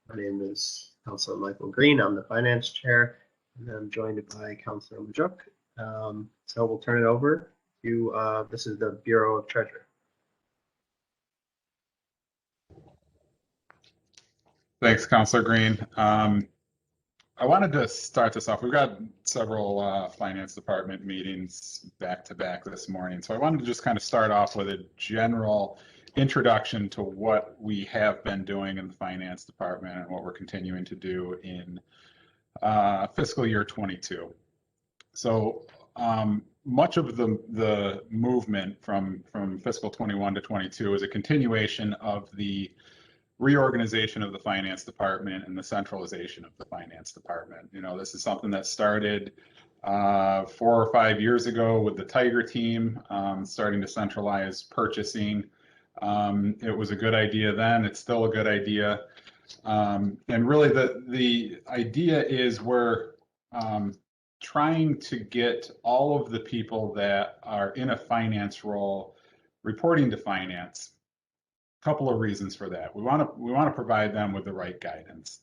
My name is Councilor Michael Green. I'm the Finance Chair, and I'm joined by Councilor Majuk. So we'll turn it over to, this is the Bureau of Treasury. Thanks, Councilor Green. I wanted to start this off. We've got several Finance Department meetings back to back this morning. So I wanted to just kind of start off with a general introduction to what we have been doing in the Finance Department and what we're continuing to do in fiscal year 22. So much of the movement from fiscal 21 to 22 is a continuation of the reorganization of the Finance Department and the centralization of the Finance Department. You know, this is something that started 4 or 5 years ago with the Tiger team, starting to centralize purchasing. It was a good idea then. It's still a good idea. And really the idea is we're trying to get all of the people that are in a finance role reporting to finance. Couple of reasons for that. We want to provide them with the right guidance.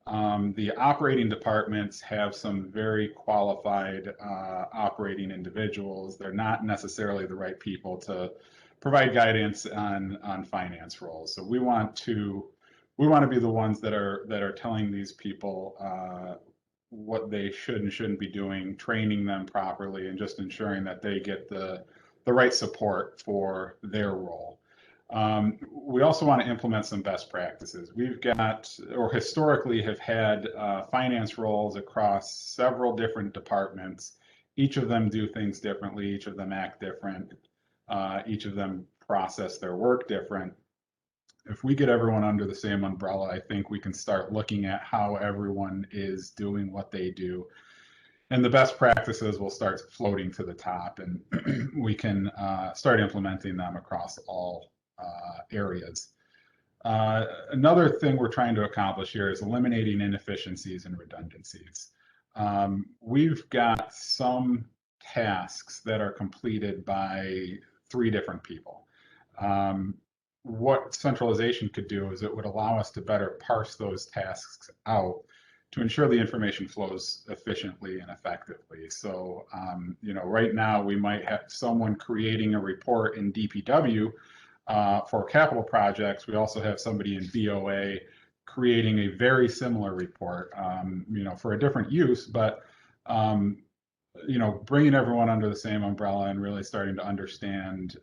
The operating departments have some very qualified operating individuals. They're not necessarily the right people to provide guidance on finance roles. So we want to be the ones that are telling these people what they should and shouldn't be doing, training them properly, and just ensuring that they get the right support for their role. We also want to implement some best practices. We've got, or historically have had, finance roles across several different departments. Each of them do things differently. Each of them act different. Each of them process their work different. If we get everyone under the same umbrella, I think we can start looking at how everyone is doing what they do. And the best practices will start floating to the top, and we can start implementing them across all areas. Another thing we're trying to accomplish here is eliminating inefficiencies and redundancies. We've got some tasks that are completed by 3 different people. What centralization could do is it would allow us to better parse those tasks out to ensure the information flows efficiently and effectively. So, you know, right now we might have someone creating a report in DPW for capital projects. We also have somebody in BOA creating a very similar report, you know, for a different use, but, you know, bringing everyone under the same umbrella and really starting to understand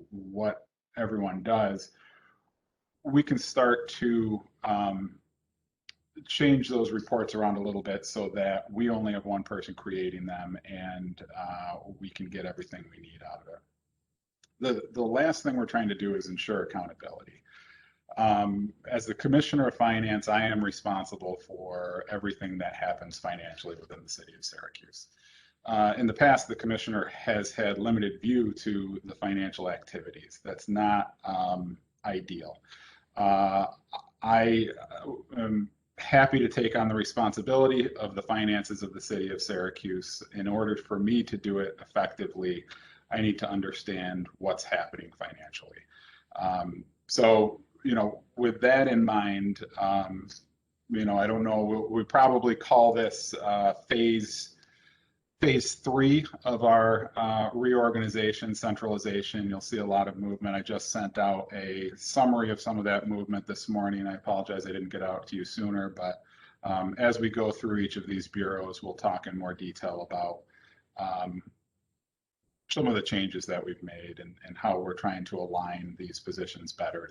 what everyone does, we can start to change those reports around a little bit so that we only have one person creating them, and we can get everything we need out of it. The last thing we're trying to do is ensure accountability. As the Commissioner of Finance, I am responsible for everything that happens financially within the city of Syracuse. In the past, the Commissioner has had limited view to the financial activities. That's not ideal. I am happy to take on the responsibility of the finances of the city of Syracuse. In order for me to do it effectively, I need to understand what's happening financially. So, you know, with that in mind, you know, I don't know, we probably call this phase 3 of our reorganization, centralization. You'll see a lot of movement. I just sent out a summary of some of that movement this morning. I apologize I didn't get out to you sooner, but as we go through each of these bureaus, we'll talk in more detail about some of the changes that we've made and how we're trying to align these positions better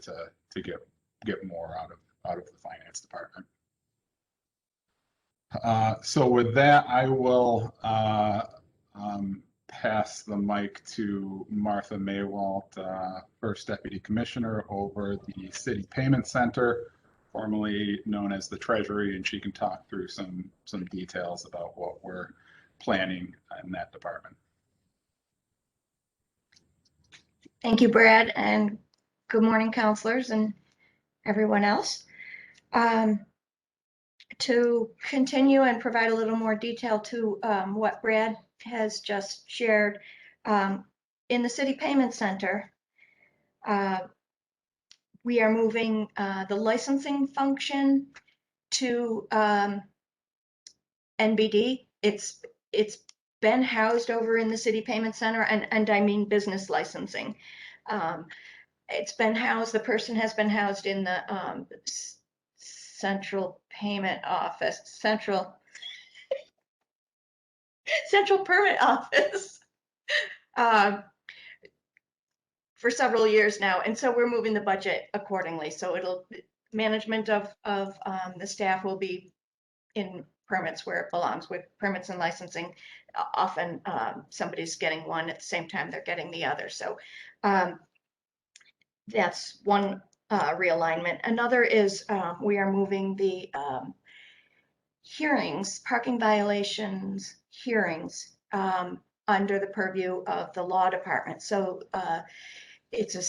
to get more out of the finance department. So with that, I will pass the mic to Martha Maywalt, First Deputy Commissioner over the City Payment Center, formerly known as the Treasury, and she can talk through some details about what we're planning in that department. Thank you, Brad, and good morning, counselors and everyone else. To continue and provide a little more detail to what Brad has just shared, in the City Payment Center, we are moving the licensing function to NBD. It's been housed over in the City Payment Center, and I mean business licensing. It's been housed, the person has been housed in the central payment office, central permit office for several years now. And so we're moving the budget accordingly. So management of the staff will be in permits where it belongs, with permits and licensing. Often somebody's getting one at the same time they're getting the other. So that's one realignment. Another is we are moving the hearings, parking violations hearings, under the purview of the law department. So it's a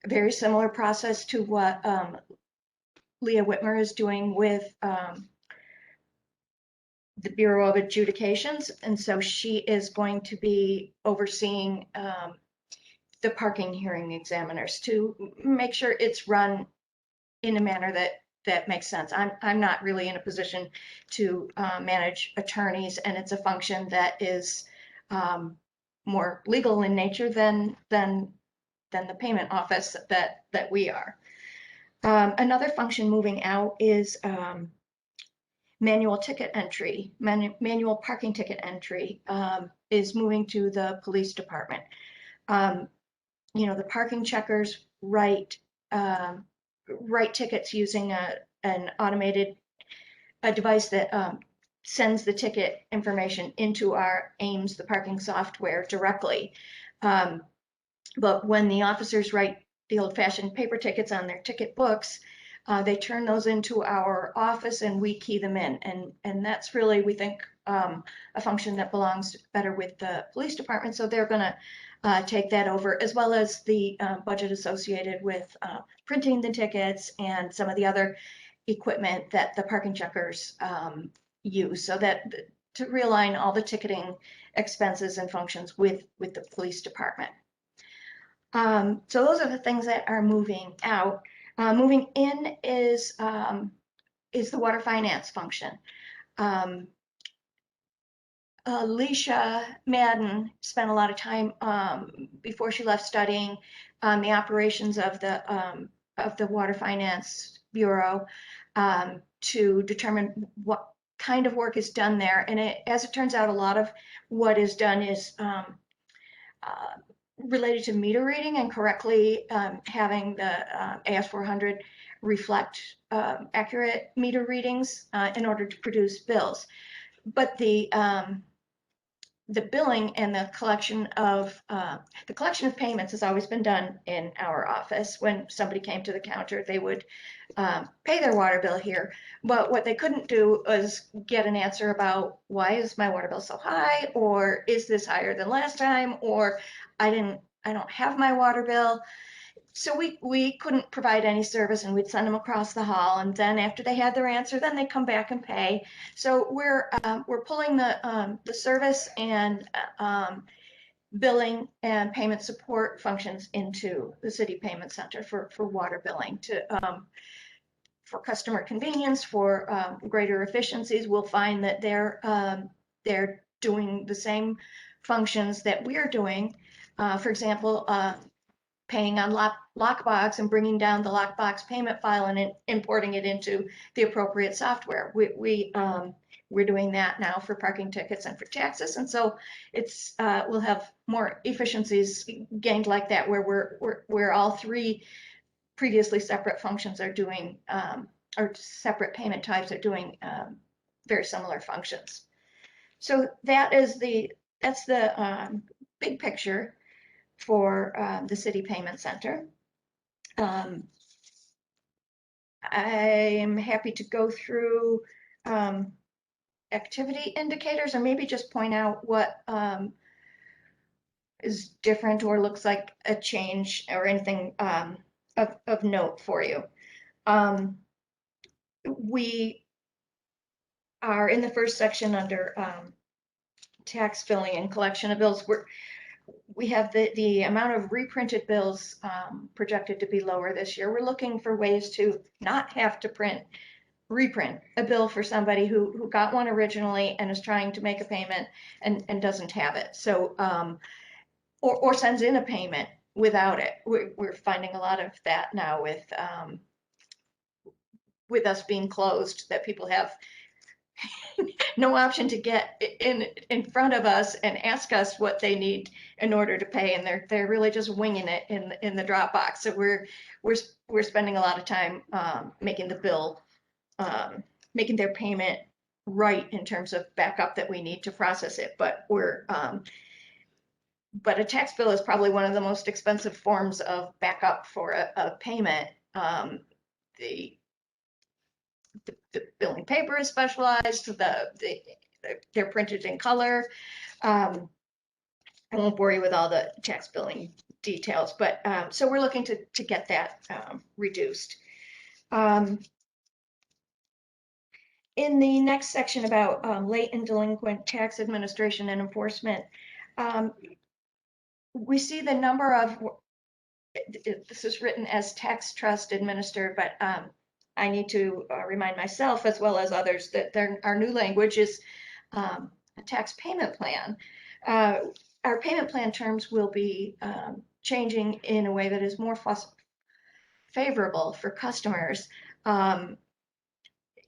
very similar process to what Leah Whitmer is doing with the Bureau of Adjudications. And so she is going to be overseeing the parking hearing examiners to make sure it's run in a manner that makes sense. I'm not really in a position to manage attorneys, and it's a function that is more legal in nature than the payment office that we are. Another function moving out is manual ticket entry, manual parking ticket entry is moving to the police department. The parking checkers write tickets using an automated device that sends the ticket information into our AIMS, the parking software, directly. But when the officers write the old-fashioned paper tickets on their ticket books, they turn those into our office and we key them in. And that's really, we think, a function that belongs better with the police department. So they're going to take that over, as well as the budget associated with printing the tickets and some of the other equipment that the parking checkers use, so that to realign all the ticketing expenses and functions with the police department. So those are the things that are moving out. Moving in is the water finance function. Alicia Madden spent a lot of time before she left studying the operations of the Water Finance Bureau to determine what kind of work is done there. And as it turns out, a lot of what is done is related to meter reading and correctly having the AS400 reflect accurate meter readings in order to produce bills. But the billing and the collection of payments has always been done in our office. When somebody came to the counter, they would pay their water bill here. But what they couldn't do was get an answer about, why is my water bill so high, or is this higher than last time, or I don't have my water bill. So we couldn't provide any service, and we'd send them across the hall, and then after they had their answer, then they come back and pay. So we're pulling the service and billing and payment support functions into the City Payment Center for water billing, for customer convenience, for greater efficiencies. We'll find that they're doing the same functions that we're doing. For example, paying on lockbox and bringing down the lockbox payment file and importing it into the appropriate software. We're doing that now for parking tickets and for taxes, and so it's we'll have more efficiencies gained like that, where we're all three previously separate functions are doing, or separate payment types are doing very similar functions. So that's the big picture for the City Payment Center. I'm happy to go through activity indicators, or maybe just point out what is different or looks like a change, or anything of note for you. We are in the first section under tax filling and collection of bills. We have the amount of reprinted bills projected to be lower this year. We're looking for ways to not have to print reprint a bill for somebody who got one originally and is trying to make a payment and doesn't have it. So, or sends in a payment without it. We're finding a lot of that now with us being closed, that people have no option to get in front of us and ask us what they need in order to pay, and they're really just winging it in the Dropbox. So we're spending a lot of time making the bill, making their payment right in terms of backup that we need to process it. But but a tax bill is probably one of the most expensive forms of backup for a payment. The billing paper is specialized. They're printed in color. I won't bore you with all the tax billing details, but so we're looking to get that reduced. In the next section about late and delinquent tax administration and enforcement, we see the number of, this is written as tax trust administered, but I need to remind myself as well as others that our new language is a tax payment plan. Our payment plan terms will be changing in a way that is more favorable for customers,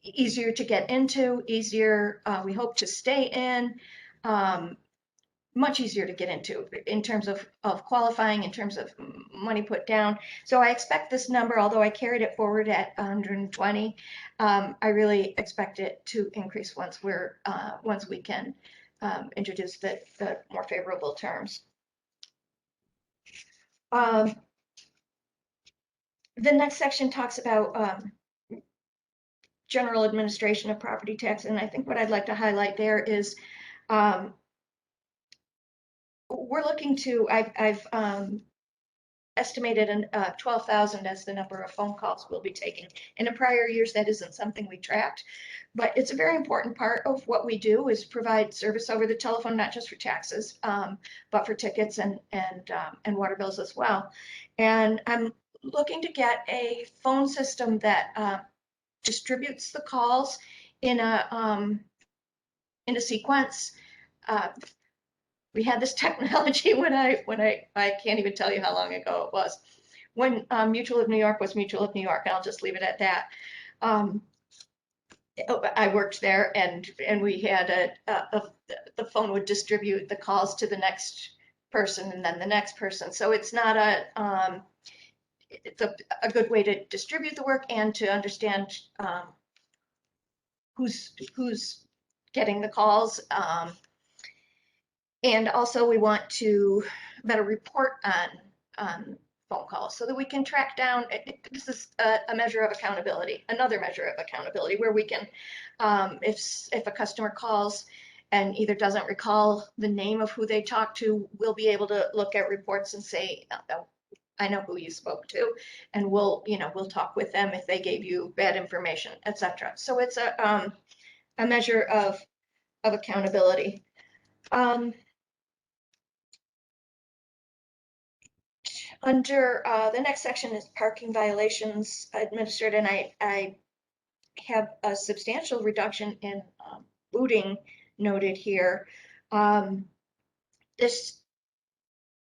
easier to get into, easier, we hope, to stay in, much easier to get into in terms of qualifying, in terms of money put down. So I expect this number, although I carried it forward at 120, I really expect it to increase once we can introduce the more favorable terms. The next section talks about general administration of property tax, and I think what I'd like to highlight there is we're looking to, I've estimated 12,000 as the number of phone calls we'll be taking. In the prior years, that isn't something we tracked, but it's a very important part of what we do is provide service over the telephone, not just for taxes, but for tickets and water bills as well. And I'm looking to get a phone system that distributes the calls in a sequence. We had this technology when I can't even tell you how long ago it was, when Mutual of New York was Mutual of New York, and I'll just leave it at that. I worked there, and we had the phone would distribute the calls to the next person and then the next person. So it's not it's a good way to distribute the work and to understand who's getting the calls. And also we want to better report on phone calls so that we can track down, this is a measure of accountability, another measure of accountability, where we can, if a customer calls and either doesn't recall the name of who they talked to, we'll be able to look at reports and say, I know who you spoke to, and we'll talk with them if they gave you bad information, etc. So it's a measure of accountability. Under the next section is parking violations administered, and I have a substantial reduction in booting noted here. This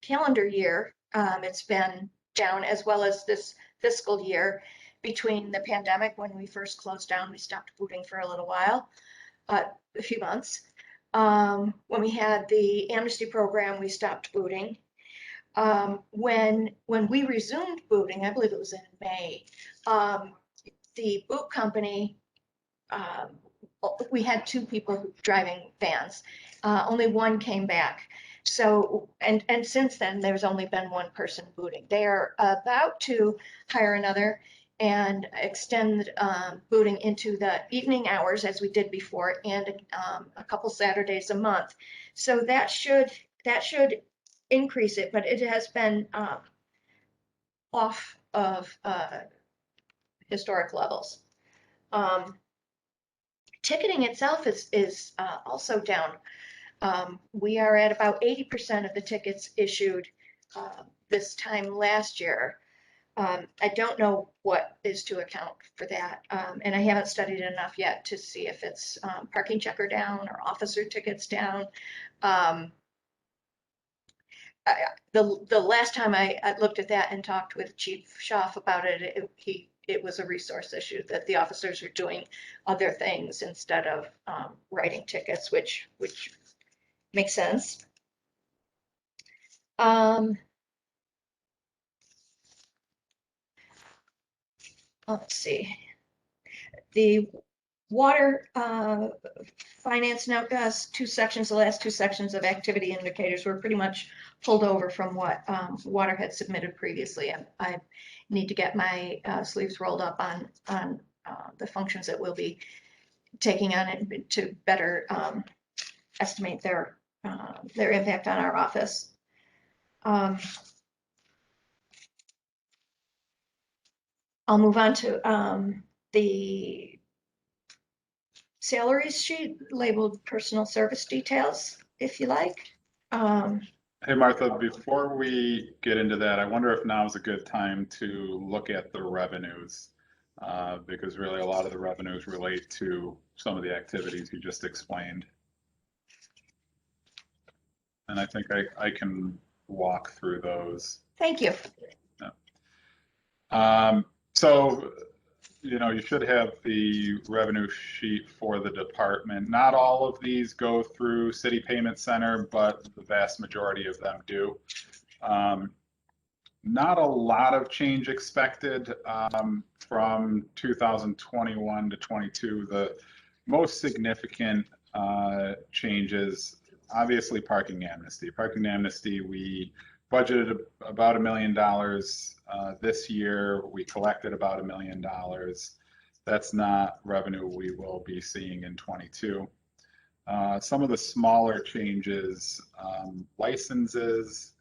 calendar year, it's been down, as well as this fiscal year. Between the pandemic, when we first closed down, we stopped booting for a little while, a few months. When we had the amnesty program, we stopped booting. When we resumed booting, I believe it was in May, the boot company, we had 2 people driving vans. Only one came back. So, and since then, there's only been 1 person booting. They are about to hire another and extend booting into the evening hours as we did before, and a couple Saturdays a month. So that should increase it, but it has been off of historic levels. Ticketing itself is also down. We are at about 80% of the tickets issued this time last year. I don't know what is to account for that, and I haven't studied enough yet to see if it's parking checker down or officer tickets down. The last time I looked at that and talked with Chief Schaaf about it, it was a resource issue that the officers are doing other things instead of writing tickets, which makes sense. Let's see. The water finance now has two sections. The last two sections of activity indicators were pretty much pulled over from what water had submitted previously. I need to get my sleeves rolled up on the functions that we'll be taking on it to better estimate their impact on our office. I'll move on to the salaries sheet labeled personal service details, if you like. Hey, Martha, before we get into that, I wonder if now is a good time to look at the revenues, because really a lot of the revenues relate to some of the activities you just explained. And I think I can walk through those. Thank you. So, you should have the revenue sheet for the department. Not all of these go through City Payment Center, but the vast majority of them do. Not a lot of change expected from 2021 to 22. The most significant changes, obviously, parking amnesty. Parking amnesty, we budgeted about $1 million this year. We collected about $1 million. That's not revenue we will be seeing in 22. Some of the smaller changes, licenses,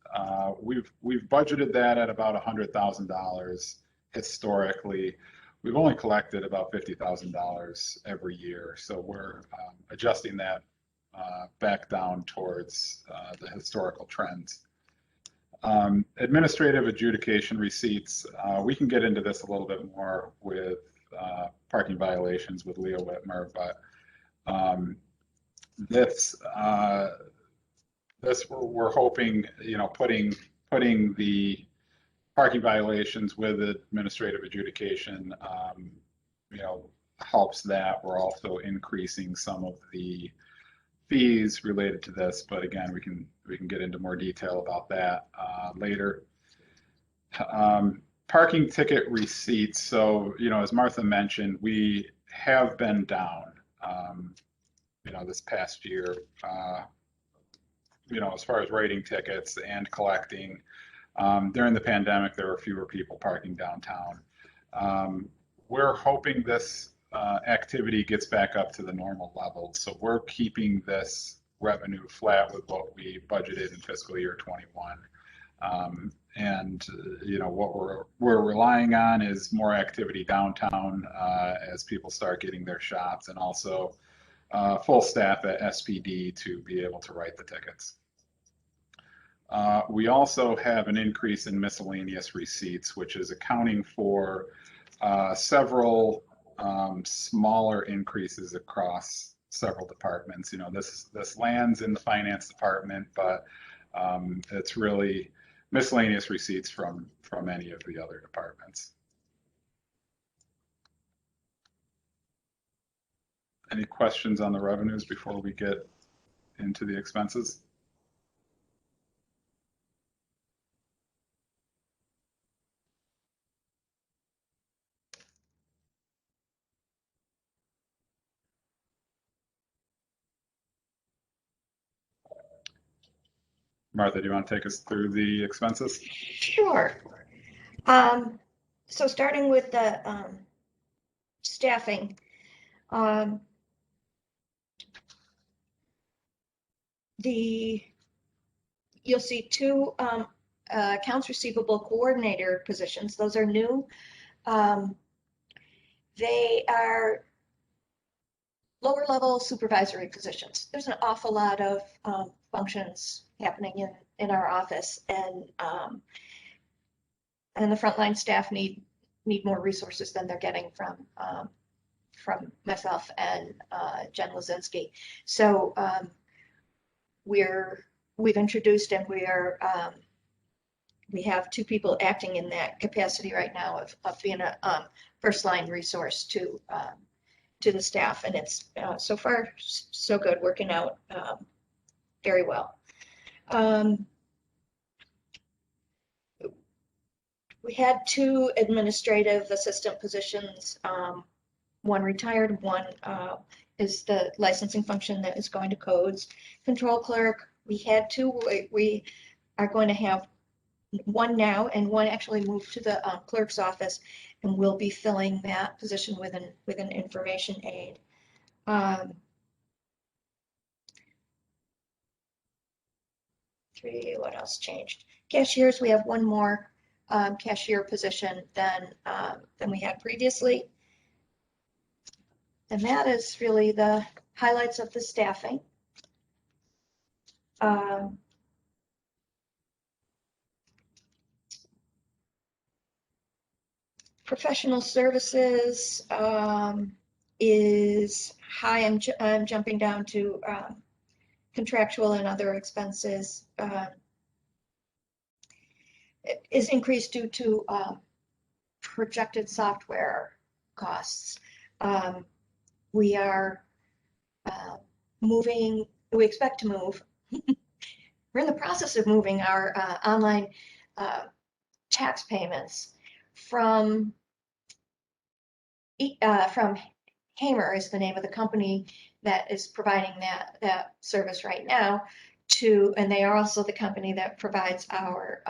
we've budgeted that at about $100,000 historically. We've only collected about $50,000 every year, so we're adjusting that back down towards the historical trends. Administrative adjudication receipts, we can get into this a little bit more with parking violations with Leo Whitmer, but this we're hoping, putting the parking violations with administrative adjudication, helps that. We're also increasing some of the fees related to this, but again, we can get into more detail about that later. Parking ticket receipts. So, as Martha mentioned, we have been down, this past year, as far as writing tickets and collecting. During the pandemic, there were fewer people parking downtown. We're hoping this activity gets back up to the normal level. So we're keeping this revenue flat with what we budgeted in fiscal year 21. And what we're relying on is more activity downtown as people start getting their shots, and also full staff at SPD to be able to write the tickets. We also have an increase in miscellaneous receipts, which is accounting for several smaller increases across several departments. This lands in the finance department, but it's really miscellaneous receipts from any of the other departments. Any questions on the revenues before we get into the expenses? Martha, do you want to take us through the expenses? Sure. So starting with the staffing, you'll see two accounts receivable coordinator positions. Those are new. They are lower level supervisory positions. There's an awful lot of functions happening in our office, and and the frontline staff need more resources than they're getting from myself and Jen Lozinski. So we've introduced, and we have 2 people acting in that capacity right now of being a first line resource to the staff, and it's so far so good, working out very well. We had 2 administrative assistant positions. One retired, one is the licensing function that is going to codes. Control clerk, we had 2. We are going to have 1 now, and 1 actually moved to the clerk's office, and we'll be filling that position with an information aide. What else changed? Cashiers, we have 1 more cashier position than we had previously. And that is really the highlights of the staffing. Professional services is high. I'm jumping down to contractual and other expenses. It is increased due to projected software costs. We are moving, we expect to move. We're in the process of moving our online tax payments from Hamer, is the name of the company that is providing that service right now, and they are also the company that provides our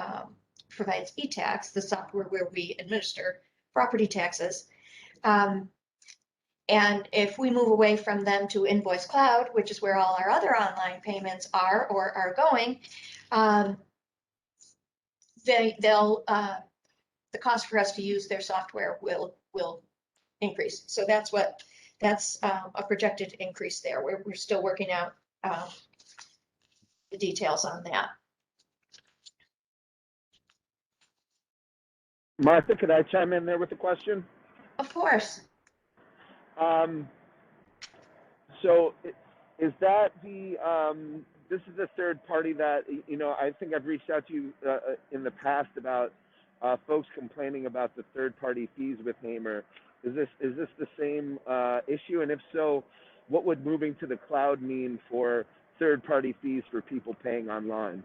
provides e-tax, the software where we administer property taxes. And if we move away from them to Invoice Cloud, which is where all our other online payments are or are going, the cost for us to use their software will increase. So that's a projected increase there. We're still working out the details on that. Martha, could I chime in there with a question? Of course. So is that this is a third party that, I think I've reached out to you in the past about folks complaining about the third party fees with Hamer. Is this the same issue? And if so, what would moving to the cloud mean for third party fees for people paying online?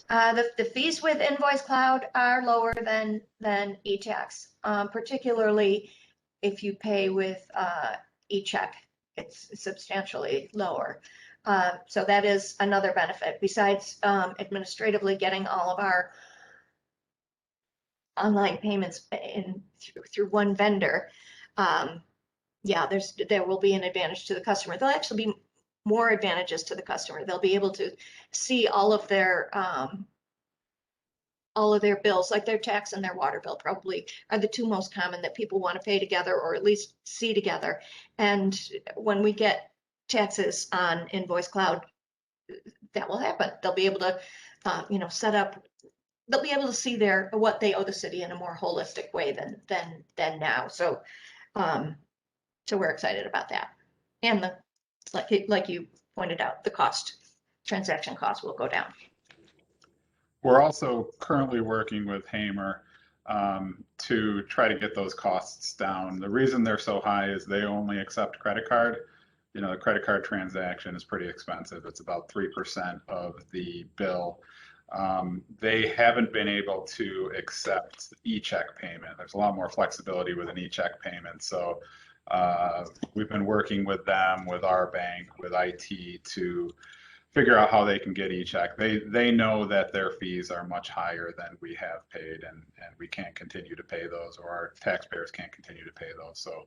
The fees with Invoice Cloud are lower than e-tax, particularly if you pay with e-check. It's substantially lower. So that is another benefit besides administratively getting all of our online payments in through one vendor. Yeah, there will be an advantage to the customer. There'll actually be more advantages to the customer. They'll be able to see all of their bills, like their tax and their water bill probably are the 2 most common that people want to pay together or at least see together. And when we get taxes on Invoice Cloud, that will happen. They'll be able to, set up. They'll be able to see what they owe the city in a more holistic way than now. So, we're excited about that. And like you pointed out, the transaction cost will go down. We're also currently working with Hamer to try to get those costs down. The reason they're so high is they only accept credit card. The credit card transaction is pretty expensive. It's about 3% of the bill. They haven't been able to accept e-check payment. There's a lot more flexibility with an e-check payment. So we've been working with them, with our bank, with IT to figure out how they can get e-check. They know that their fees are much higher than we have paid, and we can't continue to pay those, or our taxpayers can't continue to pay those. So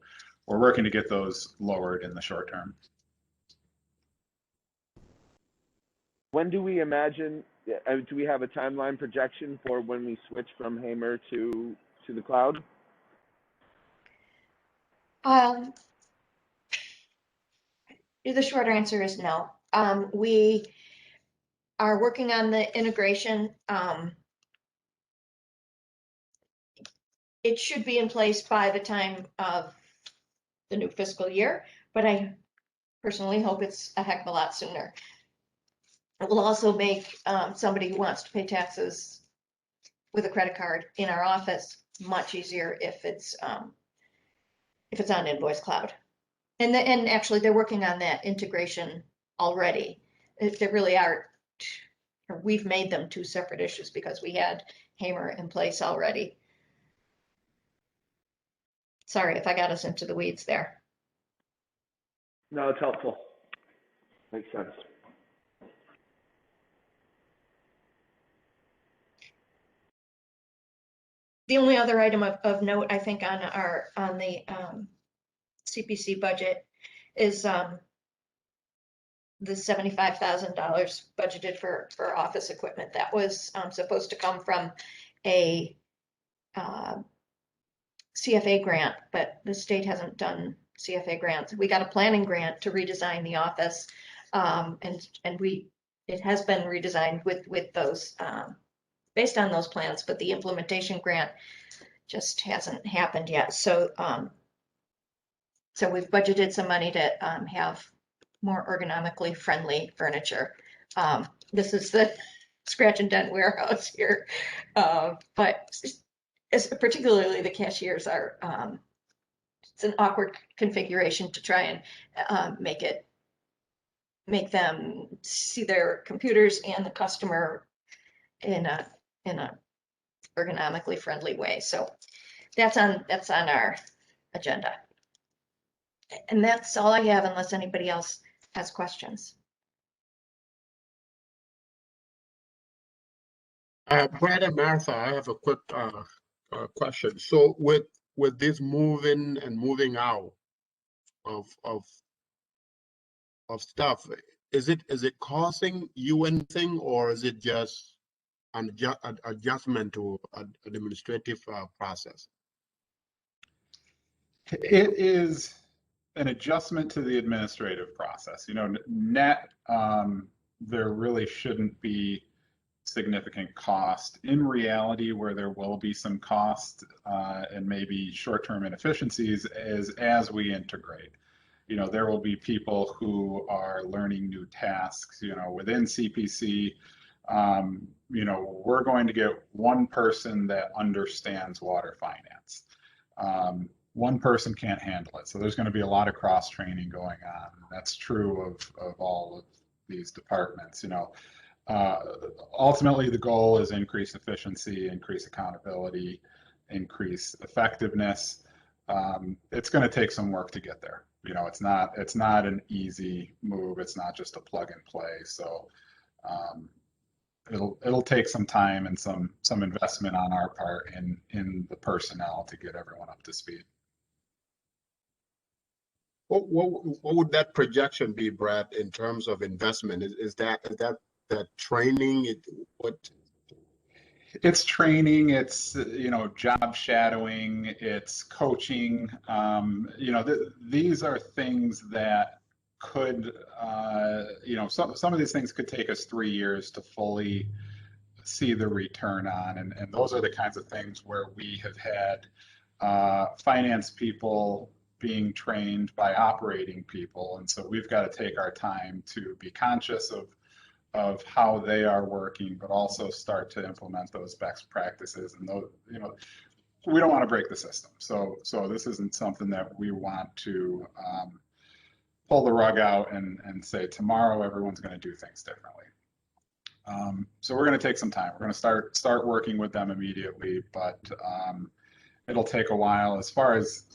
we're working to get those lowered in the short term. When do we imagine, do we have a timeline projection for when we switch from Hamer to the cloud? The short answer is no. We are working on the integration. it should be in place by the time of the new fiscal year, but I personally hope it's a heck of a lot sooner. It will also make somebody who wants to pay taxes with a credit card in our office much easier if it's on Invoice Cloud. And actually, they're working on that integration already. They really are. We've made them two separate issues because we had Hamer in place already. Sorry if I got us into the weeds there. No, it's helpful. Makes sense. The only other item of note, I think, on the CPC budget is the $75,000 budgeted for office equipment. That was supposed to come from a CFA grant, but the state hasn't done CFA grants. We got a planning grant to redesign the office, and it has been redesigned with those based on those plans, but the implementation grant just hasn't happened yet. So we've budgeted some money to have more ergonomically friendly furniture. This is the scratch and dent warehouse here, but particularly the cashiers are. It's an awkward configuration to try and make them see their computers and the customer in a ergonomically friendly way. So that's on our agenda. And that's all I have unless anybody else has questions. Brad and Martha, I have a quick question. So with this moving and moving out of stuff, is it causing you anything, or is it just an adjustment to an administrative process? It is an adjustment to the administrative process. You know, net, there really shouldn't be significant cost. In reality, where there will be some cost and maybe short-term inefficiencies is as we integrate. You know, there will be people who are learning new tasks, you know, within CPC. You know, we're going to get one person that understands water finance. One person can't handle it. So there's going to be a lot of cross training going on. That's true of all of these departments, you know. Ultimately, the goal is increase efficiency, increase accountability, increase effectiveness. It's going to take some work to get there. You know, it's not an easy move. It's not just a plug and play. So it'll take some time and some investment on our part in the personnel to get everyone up to speed. What would that projection be, Brad, in terms of investment? Is that training? It's training, it's, you know, job shadowing, it's coaching. You know, these are things that could, you know, some of these things could take us 3 years to fully see the return on. And those are the kinds of things where we have had finance people being trained by operating people. And so we've got to take our time to be conscious of how they are working, but also start to implement those best practices. And those, you know, we don't want to break the system. So this isn't something that we want to pull the rug out and say tomorrow everyone's going to do things differently. So we're going to take some time. We're going to start working with them immediately, but it'll take a while. As far as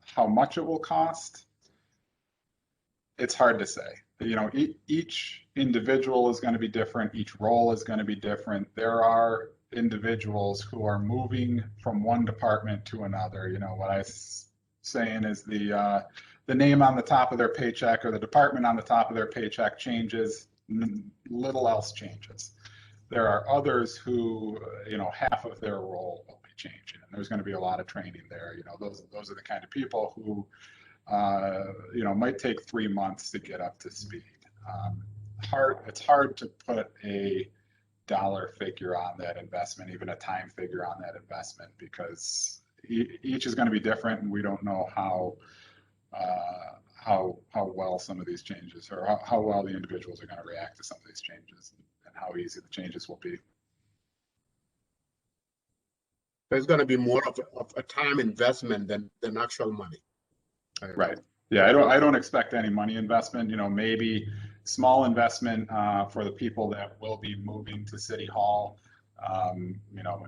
how much it will cost, it's hard to say. You know, each individual is going to be different. Each role is going to be different. There are individuals who are moving from one department to another. You know, what I'm saying is the name on the top of their paycheck or the department on the top of their paycheck changes, little else changes. There are others who, you know, half of their role will be changing, and there's going to be a lot of training there. You know, those are the kind of people who you know, might take 3 months to get up to speed. It's hard to put a dollar figure on that investment, even a time figure on that investment, because each is going to be different, and we don't know how well some of these changes, or how well the individuals are going to react to some of these changes, and how easy the changes will be. There's gonna be more of a time investment than actual money. Right. Yeah, I don't expect any money investment, maybe small investment for the people that will be moving to City Hall,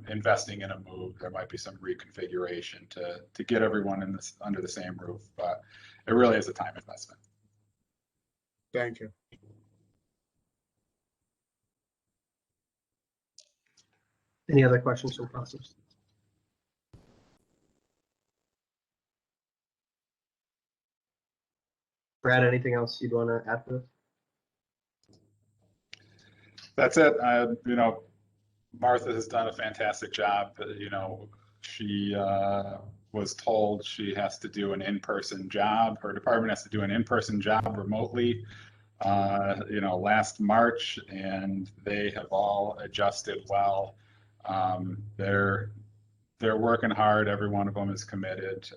investing in a move. There might be some reconfiguration to get everyone under the same roof, but it really is a time investment. Thank you. Any other questions from councilors? Brad, anything else you'd want to add to this? That's it. Martha has done a fantastic job. She was told she has to do an in-person job. Her department has to do an in-person job remotely, last March, and they have all adjusted well. They're working hard. Every one of them is committed,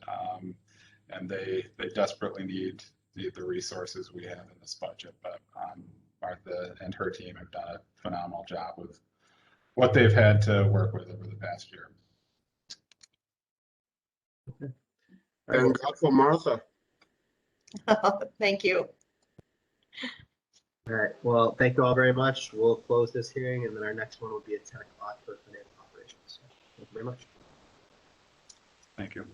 and they desperately need the resources we have in this budget. But Martha and her team have done a phenomenal job with what they've had to work with over the past year. Okay. Thank God for Martha. Thank you. All right. Well, thank you all very much. We'll close this hearing, and then our next one will be at 10 o'clock for financial operations. Thank you very much. Thank you.